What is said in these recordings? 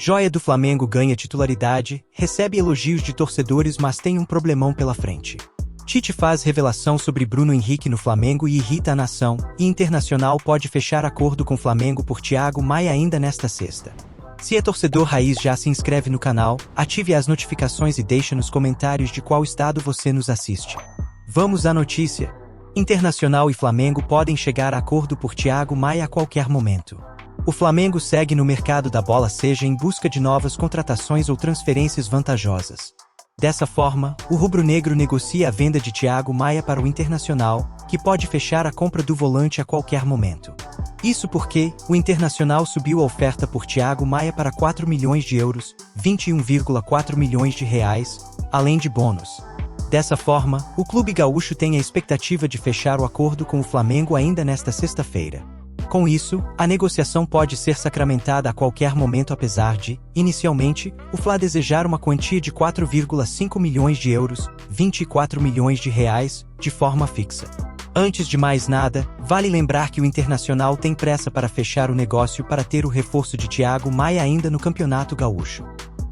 Joia do Flamengo ganha titularidade, recebe elogios de torcedores, mas tem um problemão pela frente. Tite faz revelação sobre Bruno Henrique no Flamengo e irrita a nação, e Internacional pode fechar acordo com Flamengo por Thiago Maia ainda nesta sexta. Se é torcedor raiz, já se inscreve no canal, ative as notificações e deixa nos comentários de qual estado você nos assiste. Vamos à notícia. Internacional e Flamengo podem chegar a acordo por Thiago Maia a qualquer momento. O Flamengo segue no mercado da bola, seja em busca de novas contratações ou transferências vantajosas. Dessa forma, o rubro-negro negocia a venda de Thiago Maia para o Internacional, que pode fechar a compra do volante a qualquer momento. Isso porque o Internacional subiu a oferta por Thiago Maia para 4 milhões de euros, 21,4 milhões de reais, além de bônus. Dessa forma, o clube gaúcho tem a expectativa de fechar o acordo com o Flamengo ainda nesta sexta-feira. Com isso, a negociação pode ser sacramentada a qualquer momento, apesar de, inicialmente, o Fla desejar uma quantia de 4,5 milhões de euros, 24 milhões de reais, de forma fixa. Antes de mais nada, vale lembrar que o Internacional tem pressa para fechar o negócio para ter o reforço de Thiago Maia ainda no Campeonato Gaúcho.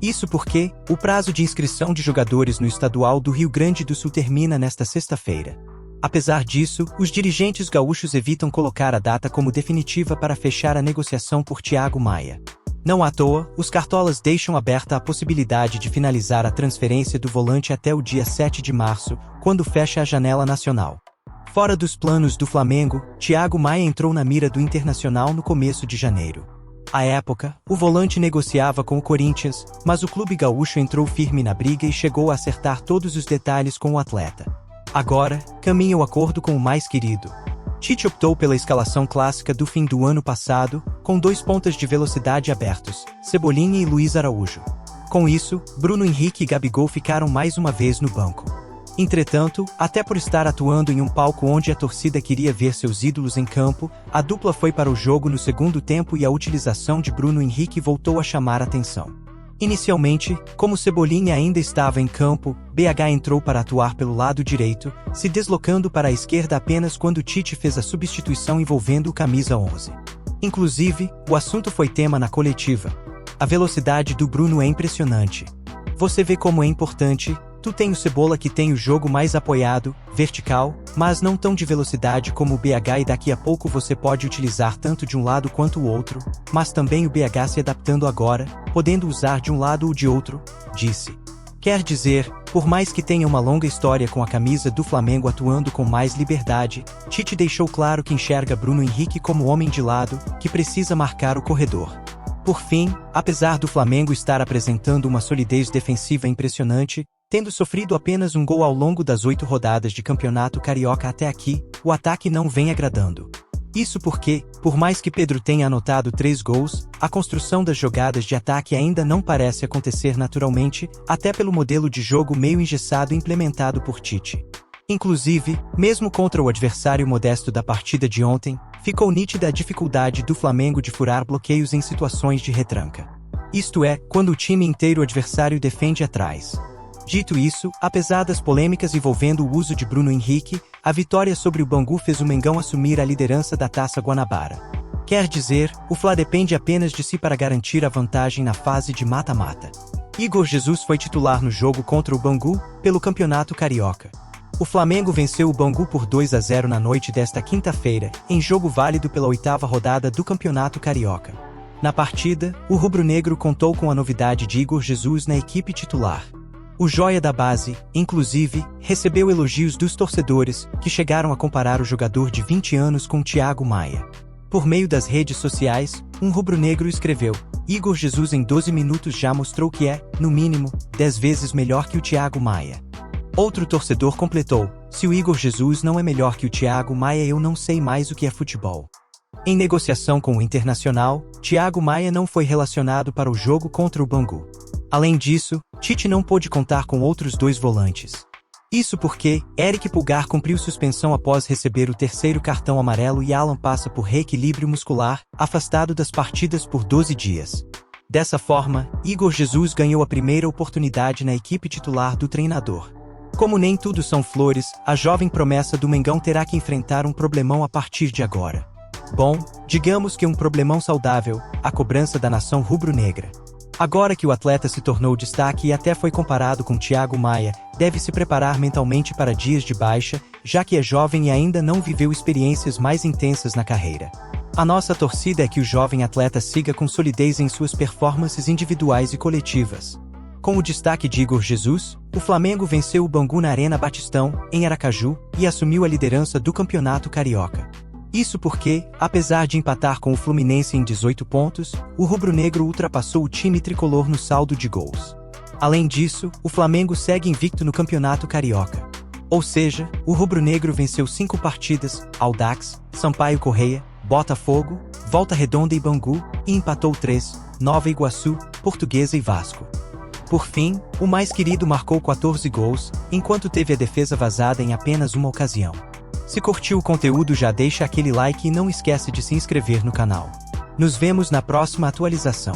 Isso porque o prazo de inscrição de jogadores no Estadual do Rio Grande do Sul termina nesta sexta-feira. Apesar disso, os dirigentes gaúchos evitam colocar a data como definitiva para fechar a negociação por Thiago Maia. Não à toa, os cartolas deixam aberta a possibilidade de finalizar a transferência do volante até o dia 7 de março, quando fecha a janela nacional. Fora dos planos do Flamengo, Thiago Maia entrou na mira do Internacional no começo de janeiro. À época, o volante negociava com o Corinthians, mas o clube gaúcho entrou firme na briga e chegou a acertar todos os detalhes com o atleta. Agora, caminha o acordo com o mais querido. Tite optou pela escalação clássica do fim do ano passado, com 2 pontas de velocidade abertos, Cebolinha e Luiz Araújo. Com isso, Bruno Henrique e Gabigol ficaram mais uma vez no banco. Entretanto, até por estar atuando em um palco onde a torcida queria ver seus ídolos em campo, a dupla foi para o jogo no segundo tempo e a utilização de Bruno Henrique voltou a chamar a atenção. Inicialmente, como Cebolinha ainda estava em campo, BH entrou para atuar pelo lado direito, se deslocando para a esquerda apenas quando Tite fez a substituição envolvendo o camisa 11. Inclusive, o assunto foi tema na coletiva. A velocidade do Bruno é impressionante. Você vê como é importante. Tu tem o Cebola, que tem o jogo mais apoiado, vertical, mas não tão de velocidade como o BH, e daqui a pouco você pode utilizar tanto de um lado quanto o outro, mas também o BH se adaptando agora, podendo usar de um lado ou de outro, disse. Quer dizer, por mais que tenha uma longa história com a camisa do Flamengo atuando com mais liberdade, Tite deixou claro que enxerga Bruno Henrique como homem de lado, que precisa marcar o corredor. Por fim, apesar do Flamengo estar apresentando uma solidez defensiva impressionante, tendo sofrido apenas um gol ao longo das 8 rodadas de campeonato carioca até aqui, o ataque não vem agradando. Isso porque, por mais que Pedro tenha anotado 3 gols, a construção das jogadas de ataque ainda não parece acontecer naturalmente, até pelo modelo de jogo meio engessado implementado por Tite. Inclusive, mesmo contra o adversário modesto da partida de ontem, ficou nítida a dificuldade do Flamengo de furar bloqueios em situações de retranca. Isto é, quando o time inteiro adversário defende atrás. Dito isso, apesar das polêmicas envolvendo o uso de Bruno Henrique, a vitória sobre o Bangu fez o Mengão assumir a liderança da Taça Guanabara. Quer dizer, o Fla depende apenas de si para garantir a vantagem na fase de mata-mata. Igor Jesus foi titular no jogo contra o Bangu, pelo Campeonato Carioca. O Flamengo venceu o Bangu por 2-0 na noite desta quinta-feira, em jogo válido pela 8ª rodada do Campeonato Carioca. Na partida, o rubro-negro contou com a novidade de Igor Jesus na equipe titular. O joia da base, inclusive, recebeu elogios dos torcedores, que chegaram a comparar o jogador de 20 anos com Thiago Maia. Por meio das redes sociais, um rubro-negro escreveu: Igor Jesus em 12 minutos já mostrou que é, no mínimo, 10 vezes melhor que o Thiago Maia. Outro torcedor completou: se o Igor Jesus não é melhor que o Thiago Maia, eu não sei mais o que é futebol. Em negociação com o Internacional, Thiago Maia não foi relacionado para o jogo contra o Bangu. Além disso, Tite não pôde contar com outros 2 volantes. Isso porque Eric Pulgar cumpriu suspensão após receber o 3º cartão amarelo e Alan passa por reequilíbrio muscular, afastado das partidas por 12 dias. Dessa forma, Igor Jesus ganhou a primeira oportunidade na equipe titular do treinador. Como nem tudo são flores, a jovem promessa do Mengão terá que enfrentar um problemão a partir de agora. Bom, digamos que um problemão saudável, a cobrança da nação rubro-negra. Agora que o atleta se tornou destaque e até foi comparado com Thiago Maia, deve se preparar mentalmente para dias de baixa, já que é jovem e ainda não viveu experiências mais intensas na carreira. A nossa torcida é que o jovem atleta siga com solidez em suas performances individuais e coletivas. Com o destaque de Igor Jesus, o Flamengo venceu o Bangu na Arena Batistão, em Aracaju, e assumiu a liderança do Campeonato Carioca. Isso porque, apesar de empatar com o Fluminense em 18 pontos, o rubro-negro ultrapassou o time tricolor no saldo de gols. Além disso, o Flamengo segue invicto no Campeonato Carioca. Ou seja, o rubro-negro venceu 5 partidas, Audax, Sampaio Corrêa, Botafogo, Volta Redonda e Bangu, e empatou 3, Nova Iguaçu, Portuguesa e Vasco. Por fim, o mais querido marcou 14 gols, enquanto teve a defesa vazada em apenas uma ocasião. Se curtiu o conteúdo, já deixa aquele like e não esquece de se inscrever no canal. Nos vemos na próxima atualização.